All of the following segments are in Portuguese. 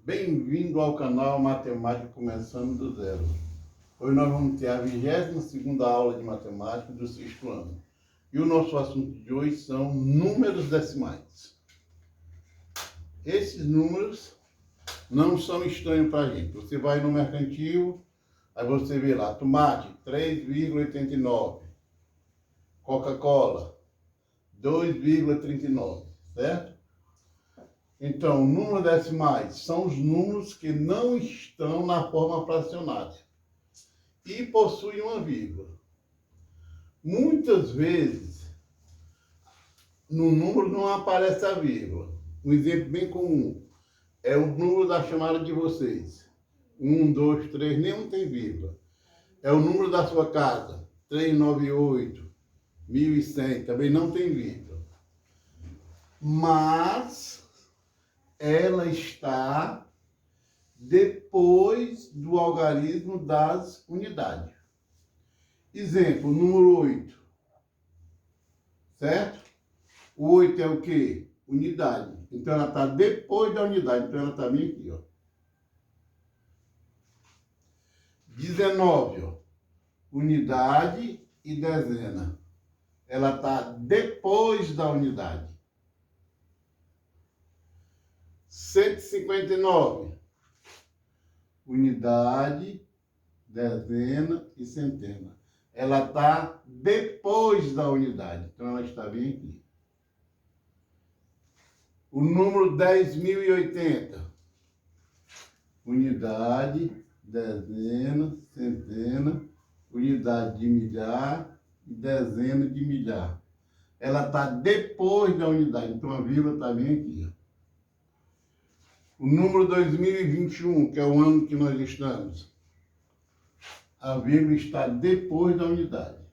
Bem-vindo ao canal Matemática Começando do Zero. Hoje nós vamos ter a 22ª aula de matemática do sexto ano. E o nosso assunto de hoje são números decimais. Esses números não são estranhos para a gente. Você vai no mercantil, aí você vê lá, tomate 3,89, Coca-Cola 2,39, certo? Então, números decimais são os números que não estão na forma fracionária e possuem uma vírgula. Muitas vezes, no número não aparece a vírgula. Um exemplo bem comum é o número da chamada de vocês. 1, 2, 3, nenhum tem vírgula. É o número da sua casa, 398, 1100, também não tem vírgula. Mas ela está depois do algarismo das unidades. Exemplo, número 8. Certo? O 8 é o quê? Unidade. Então ela está depois da unidade. Então ela está bem aqui, ó. 19, ó. Unidade e dezena. Ela está depois da unidade. 159. Unidade, dezena e centena. Ela está depois da unidade. Então, ela está bem aqui. O número 10.080. Unidade, dezena, centena, unidade de milhar e dezena de milhar. Ela está depois da unidade. Então, a vírgula está bem aqui, ó. O número 2021, que é o ano que nós estamos, a vírgula está depois da unidade.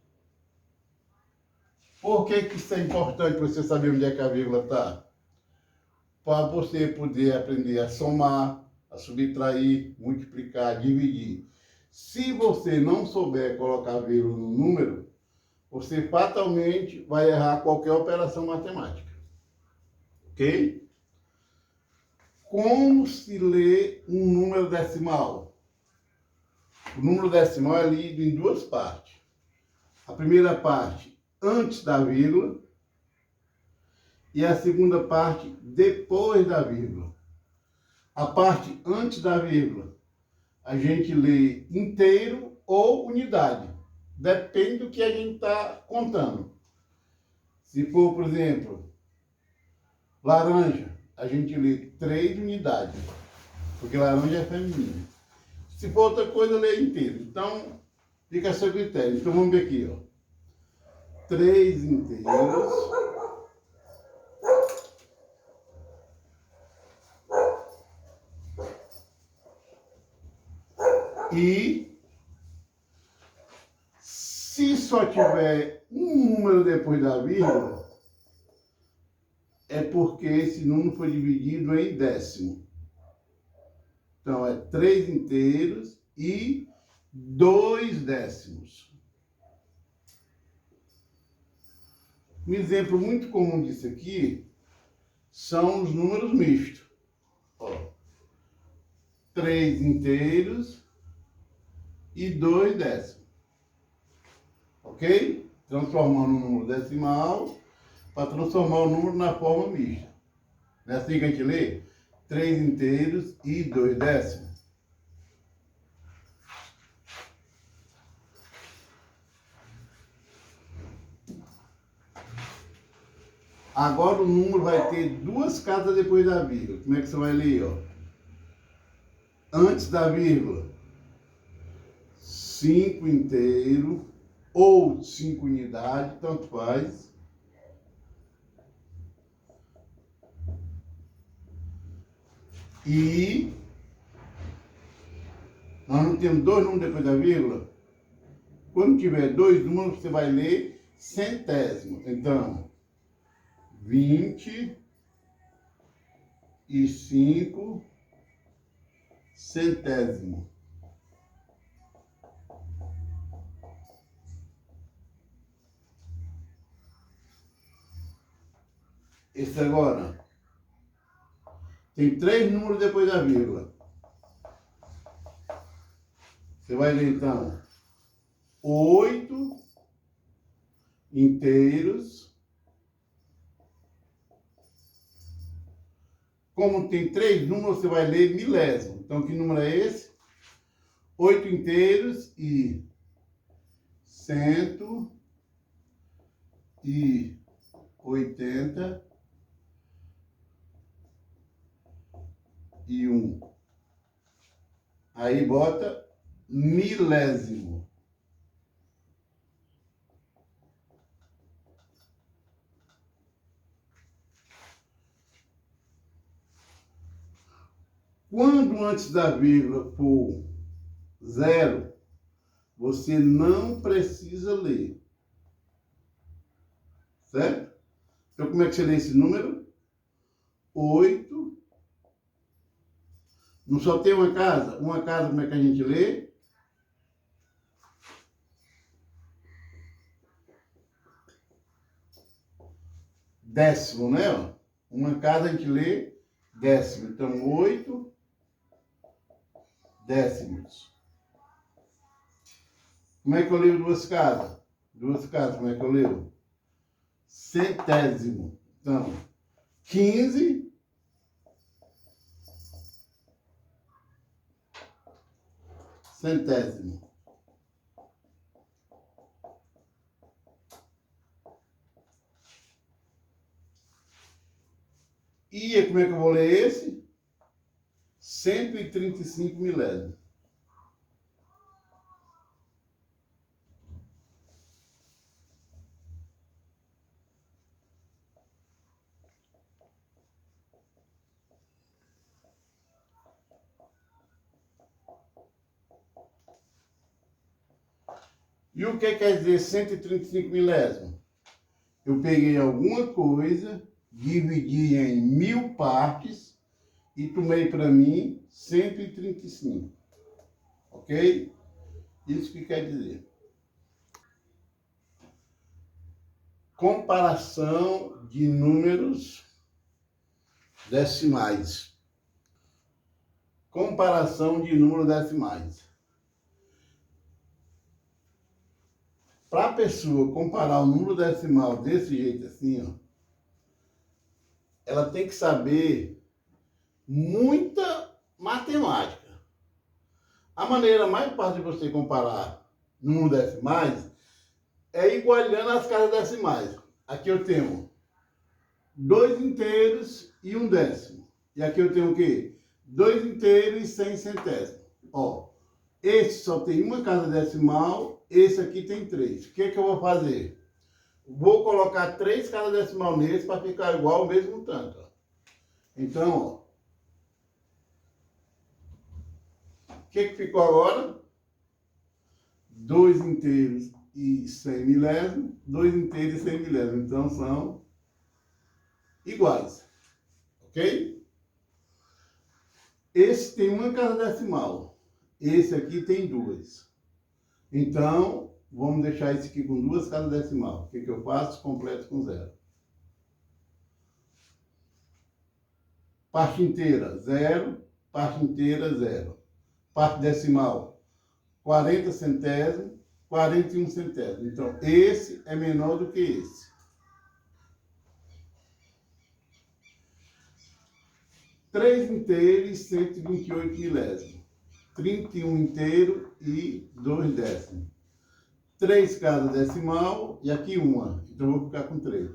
Por que isso é importante você saber onde é que a vírgula está? Para você poder aprender a somar, a subtrair, multiplicar, dividir. Se você não souber colocar a vírgula no número, você fatalmente vai errar qualquer operação matemática. Ok? Como se lê um número decimal? O número decimal é lido em duas partes. A primeira parte antes da vírgula e a segunda parte depois da vírgula. A parte antes da vírgula a gente lê inteiro ou unidade. Depende do que a gente está contando. Se for, por exemplo, laranja, a gente lê 3 unidades, porque laranja é feminina. Se for outra coisa, lê inteiro. Então, fica a seu critério. Então, vamos ver aqui, ó. 3 inteiros. E se só tiver um número depois da vírgula, é porque esse número foi dividido em décimo. Então, é 3 inteiros e 2 décimos. Um exemplo muito comum disso aqui são os números mistos. Ó, 3 inteiros e 2 décimos. Ok? Transformando o número decimal para transformar o número na forma mista. Não é assim que a gente lê? 3 inteiros e 2 décimos. Agora o número vai ter duas casas depois da vírgula. Como é que você vai ler, ó? Antes da vírgula, 5 inteiro ou 5 unidades, tanto faz. E nós não temos dois números depois da vírgula. Quando tiver dois números, você vai ler centésimo. Então, 25 centésimo. Esse agora Tem 3 números depois da vírgula. Você vai ler, então, 8 inteiros. Como tem 3 números, você vai ler milésimo. Então, que número é esse? 8 inteiros e 181. Aí bota milésimo. Quando antes da vírgula for 0, você não precisa ler. Certo? Então, como é que você lê esse número? 8. Não só tem uma casa? Uma casa, como é que a gente lê? Décimo, né? Uma casa a gente lê décimo. Então, 8 décimos. Como é que eu leio 2 casas? 2 casas, como é que eu leio? Centésimo. Então, 15 centésimo. E como é que eu vou ler esse? 135 milésimos. E o que quer dizer 135 milésimos? Eu peguei alguma coisa, dividi em 1000 partes e tomei para mim 135. Ok? Isso que quer dizer. Comparação de números decimais. Comparação de números decimais. Para a pessoa comparar o número decimal desse jeito assim, ó, ela tem que saber muita matemática. A maneira mais fácil de você comparar números decimais é igualando as casas decimais. Aqui eu tenho 2 inteiros e 1 décimo. E aqui eu tenho o quê? 2 inteiros e 100 centésimos. Ó, esse só tem uma casa decimal, esse aqui tem 3. O que que eu vou fazer? Vou colocar 3 casas decimal nesse para ficar igual ao mesmo tanto. Ó. Então, ó, o que que ficou agora? 2 inteiros e 100 milésimos, 2 inteiros e 100 milésimos. Então, são iguais. Ok? Esse tem uma casa decimal. Esse aqui tem 2. Então, vamos deixar esse aqui com 2 casas decimal. O que que eu faço? Completo com 0. Parte inteira, 0. Parte inteira, 0. Parte decimal, 40 centésimos, 41 centésimos. Então, esse é menor do que esse. 3 inteiros e 128 milésimos. 31 inteiro e 2 décimos. 3 casas decimal e aqui uma. Então, eu vou ficar com 3.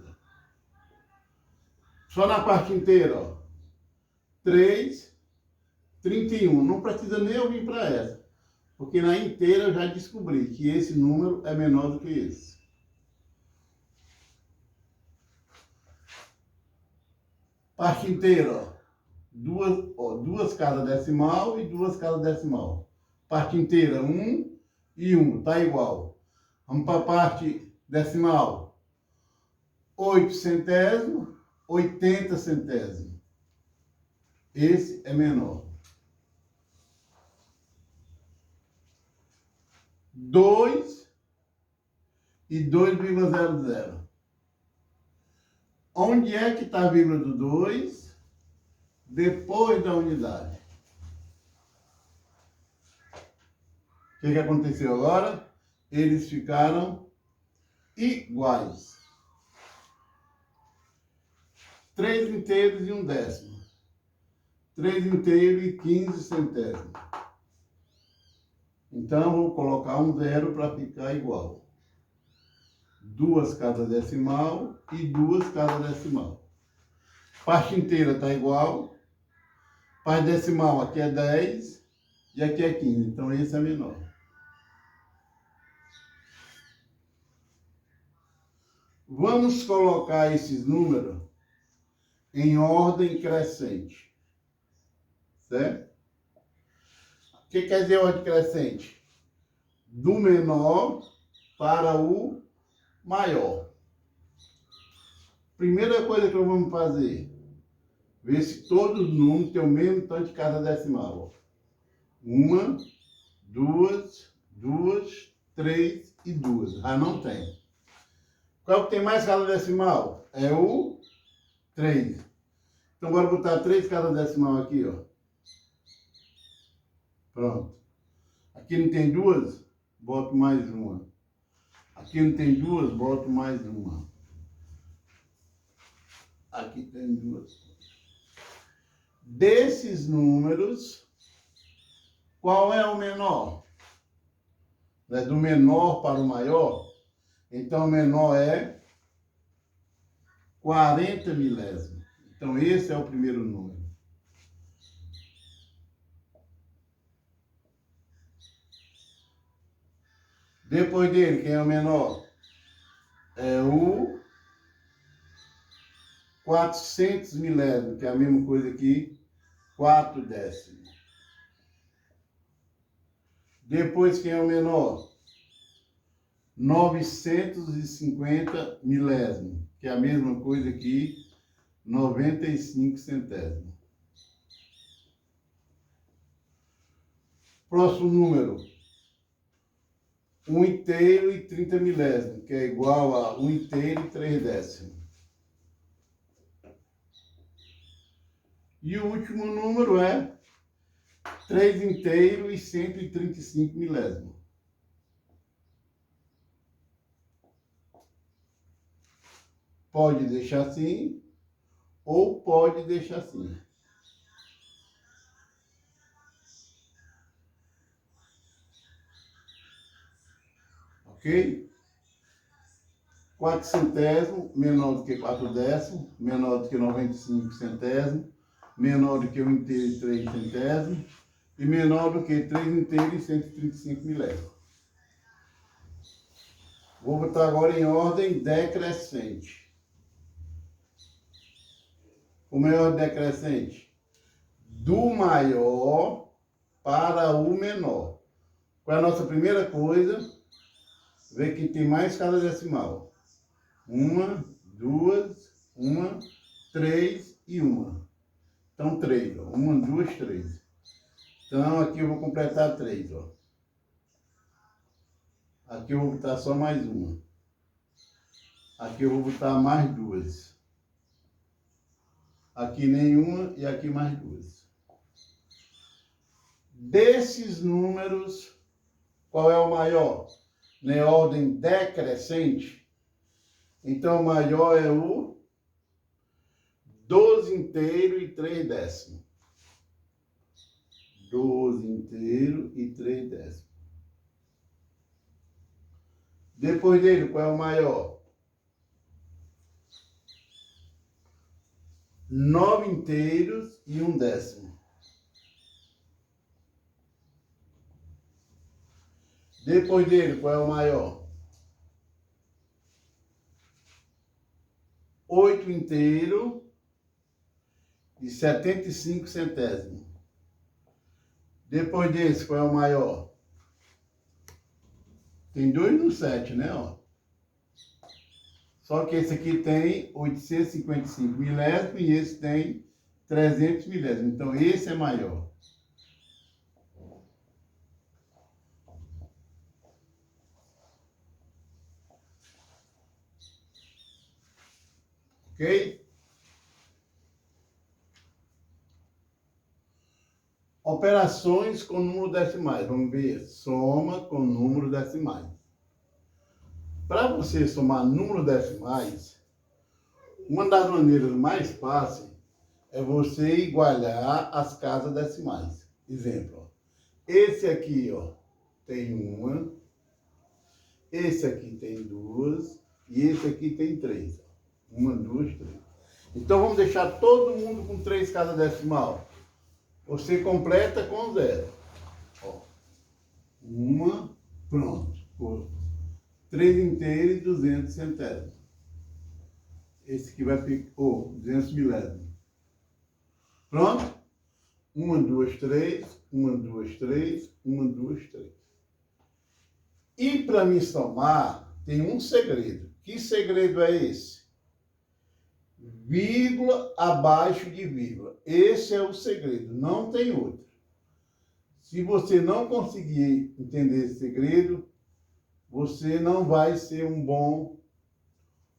Só na parte inteira, ó. 3, 31. Não precisa nem eu vir para essa. Porque na inteira eu já descobri que esse número é menor do que esse. Parte inteira, ó. Duas casas decimal e 2 casas decimal. Parte inteira, 1 e 1, tá igual. Vamos para a parte decimal. 8 centésimos, 80 centésimos. Esse é menor. 2 e 2,00. Onde é que está a vírgula do 2? depois da unidade. O que aconteceu agora? Eles ficaram iguais. 3 inteiros e 1/10. 3 inteiros e 15 centésimos. Então, vou colocar um 0 para ficar igual. 2 cada decimal e 2 cada decimal. Parte inteira está igual. Parte decimal aqui é 10 e aqui é 15. Então, esse é menor. Vamos colocar esses números em ordem crescente. Certo? O que quer dizer ordem crescente? Do menor para o maior. Primeira coisa que nós vamos fazer, ver se todos os números têm o mesmo tanto de cada decimal. 1, 2, 2, 3 e 2. Ah, não tem. Qual que tem mais cada decimal? É o 3. Então, agora botar 3 cada decimal aqui, ó. Pronto. Aqui não tem 2? Boto mais uma. Aqui não tem 2? Boto mais uma. Aqui tem 2. Desses números, qual é o menor? É do menor para o maior? Então, o menor é 40 milésimos. Então, esse é o primeiro número. Depois dele, quem é o menor? É o 400 milésimos, que é a mesma coisa aqui, 4 décimos. Depois, quem é o menor? 950 milésimos, que é a mesma coisa aqui, 95 centésimos. Próximo número, 1 inteiro e 30 milésimos, que é igual a 1 inteiro e 3 décimos. E o último número é 3 inteiro e 135 milésimos. Pode deixar assim, ou pode deixar assim. Ok? 4 centésimos, menor do que 4 décimos, menor do que 95 centésimos, menor do que 1 inteiro e 3 centésimos, e menor do que 3 inteiros e 135 milésimos. Vou botar agora em ordem decrescente. Como é a ordem decrescente? Do maior para o menor. Qual é a nossa primeira coisa? Ver quem tem mais cada decimal. 1, 2, 1, 3 e 1. Então, 3, ó. 1, 2, 3. Então, aqui eu vou completar 3, ó. Aqui eu vou botar só mais uma. Aqui eu vou botar mais 2. Aqui nenhuma e aqui mais 2. Desses números, qual é o maior? Na ordem decrescente. Então, o maior é o 12 inteiro e 3 décimos. 12 inteiro e 3 décimos. Depois dele, qual é o maior? 9 inteiros e 1 décimo. Depois dele, qual é o maior? 8 inteiro e 75 centésimos. Depois desse, qual é o maior? Tem 2 no 7, né? Ó. Só que esse aqui tem 855 milésimos e esse tem 300 milésimos. Então, esse é maior. Ok? Operações com números decimais. Vamos ver. Soma com números decimais. Para você somar números decimais, uma das maneiras mais fáceis é você igualar as casas decimais. Exemplo, ó. Esse aqui, ó, tem uma, esse aqui tem duas e esse aqui tem três. Uma, duas, três. Então vamos deixar todo mundo com 3 casas decimal. Você completa com 0. Ó, uma, pronto. Pô, 3 inteiros e 200 centésimos. Esse aqui vai ficar, 200 milésimos. Pronto? 1, 2, 3, 1, 2, 3, 1, 2, 3. E para me somar, tem um segredo. Que segredo é esse? Vírgula abaixo de vírgula. Esse é o segredo, não tem outro. Se você não conseguir entender esse segredo, você não vai ser um bom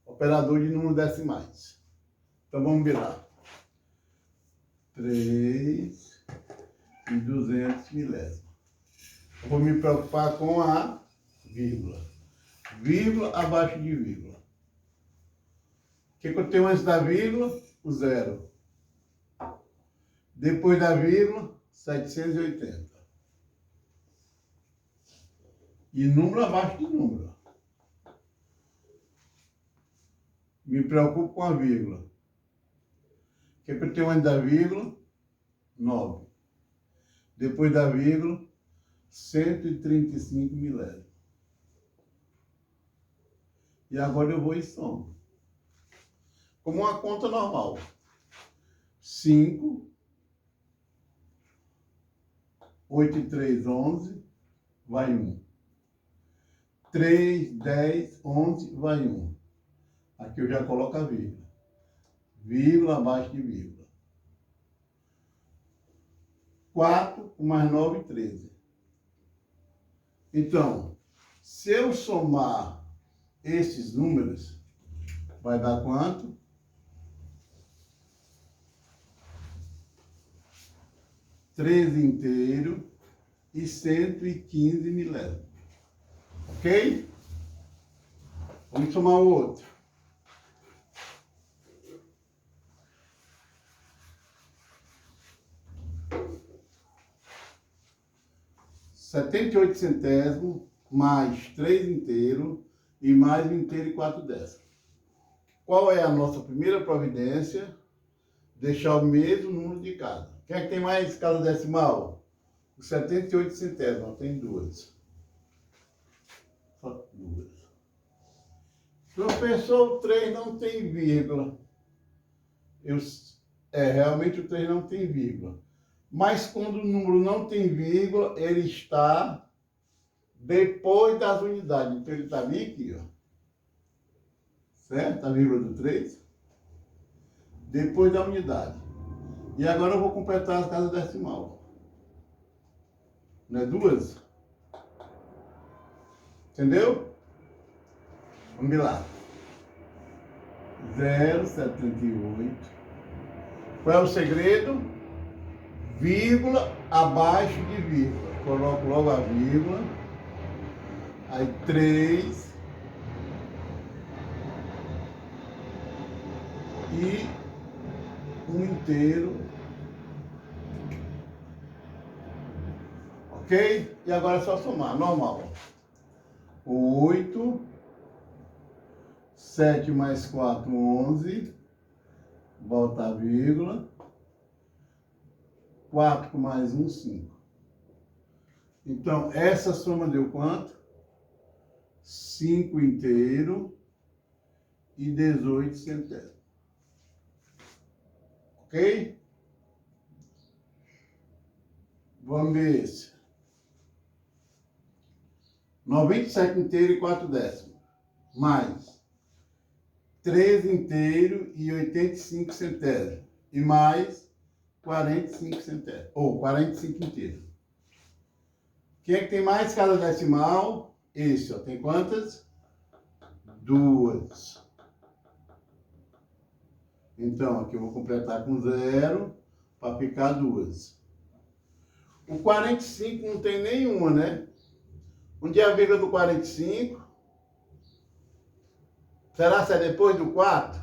operador de números decimais. Então vamos ver lá. 3 e 200 milésimos. Vou me preocupar com a vírgula. Vírgula abaixo de vírgula. O que eu tenho antes da vírgula? O 0. Depois da vírgula, 780. E número abaixo de número. Me preocupo com a vírgula. O que eu tenho antes da vírgula? 9. Depois da vírgula, 135 milésimos. E agora eu vou em soma. Como uma conta normal. 5, 8 e 3, 11, vai 1. 3, 10, 11, vai 1. Aqui eu já coloco a vírgula. Vírgula abaixo de vírgula. 4 mais 9, 13. Então, se eu somar esses números, vai dar quanto? 13 inteiro e 115 milésimos. Ok? Vamos somar o outro. Setenta e 8 centésimos mais 3 inteiro e mais 1 inteiro e 4 décimos. Qual é a nossa primeira providência? Deixar o mesmo número de casa. Quem é que tem mais casa decimal? O 78 centésimos, tem 2. Só 2. Professor, o 3 não tem vírgula. Realmente o 3 não tem vírgula. Mas quando o número não tem vírgula, ele está depois das unidades. Então ele está bem aqui, ó. Certo? A vírgula do 3. Depois da unidade. E agora eu vou completar as casas decimal. Não é 2? Entendeu? Vamos lá. 0,78. Qual é o segredo? Vírgula abaixo de vírgula. Coloco logo a vírgula. Aí 3. E 1 inteiro. Ok? E agora é só somar, normal. 8. 7 mais 4, 11. Volta a vírgula. 4 mais 1, 5. Então, essa soma deu quanto? 5 inteiro e 18 centésimos. Ok? Vamos ver esse. 97 inteiro e 4 décimos. Mais 13 inteiro e 85 centésimos. E mais 45 centésimos. Ou 45 inteiros. Quem é que tem mais casa decimal? Esse, ó. Tem quantas? 2. Então, aqui eu vou completar com 0 para ficar 2. O 45 não tem nenhuma, né? Onde é a vírgula do 45? Será que é depois do 4?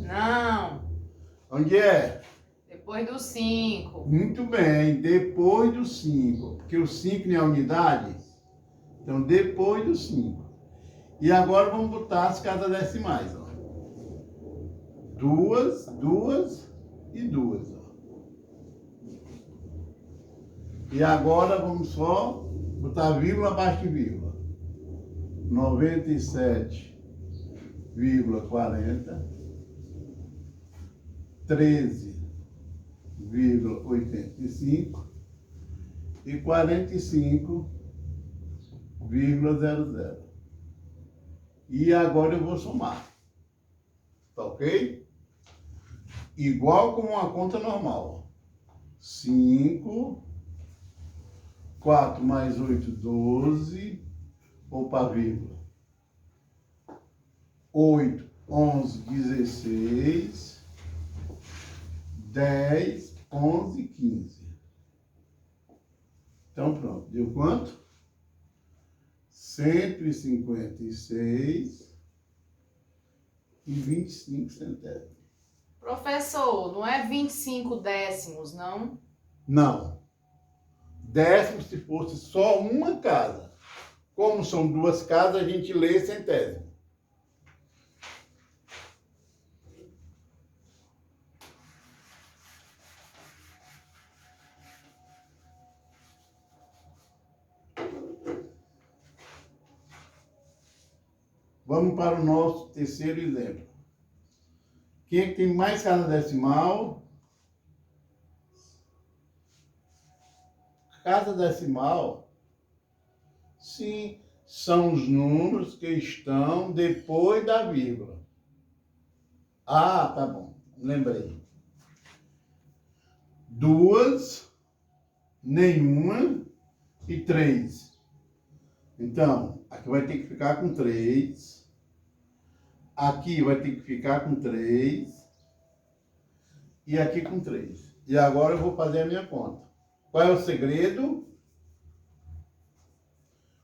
Não. Onde é? Depois do 5. Muito bem, depois do 5. Porque o 5 não é unidade. Então, depois do 5. E agora vamos botar as casas decimais, ó. 2, 2 e 2, ó. E agora vamos só botar vírgula abaixo de vírgula. 97,40, 13,85 e 45,00. E agora eu vou somar. Tá ok? Igual como uma conta normal. 5, 4 mais 8, 12. Opa, vírgula. 8, 11, 16. 10, 11, 15. Então, pronto. Deu quanto? 156,25. Professor, não é 25 décimos, não? Não. Décimo se fosse só uma casa. Como são duas casas, a gente lê centésimo. Vamos para o nosso terceiro exemplo. Quem é que tem mais casa decimal? Casa decimal, sim, são os números que estão depois da vírgula. Ah, tá bom, lembrei. 2, nenhuma e 3. Então, aqui vai ter que ficar com 3. Aqui vai ter que ficar com 3. E aqui com 3. E agora eu vou fazer a minha conta. Qual é o segredo?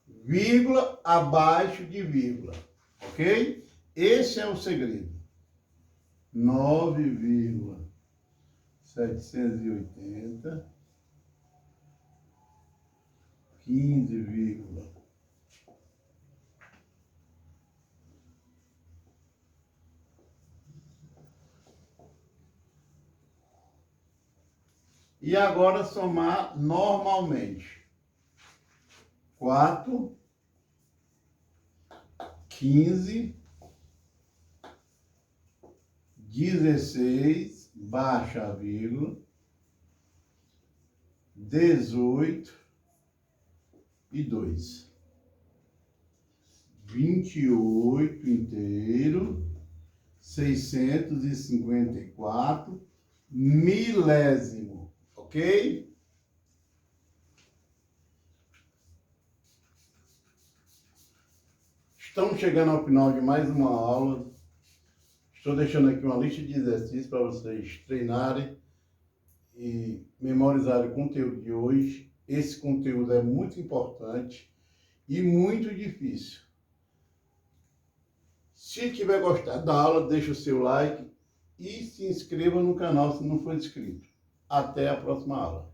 Vírgula abaixo de vírgula. Ok? Esse é o segredo. 9,780. 15, e agora somar normalmente. 4, 15, 16, baixa a vírgula, 18 e 2. 28 inteiro, 654 milésimo, ok? Estamos chegando ao final de mais uma aula. Estou deixando aqui uma lista de exercícios para vocês treinarem e memorizarem o conteúdo de hoje. Esse conteúdo é muito importante e muito difícil. Se tiver gostado da aula, deixa o seu like e se inscreva no canal se não for inscrito. Até a próxima aula.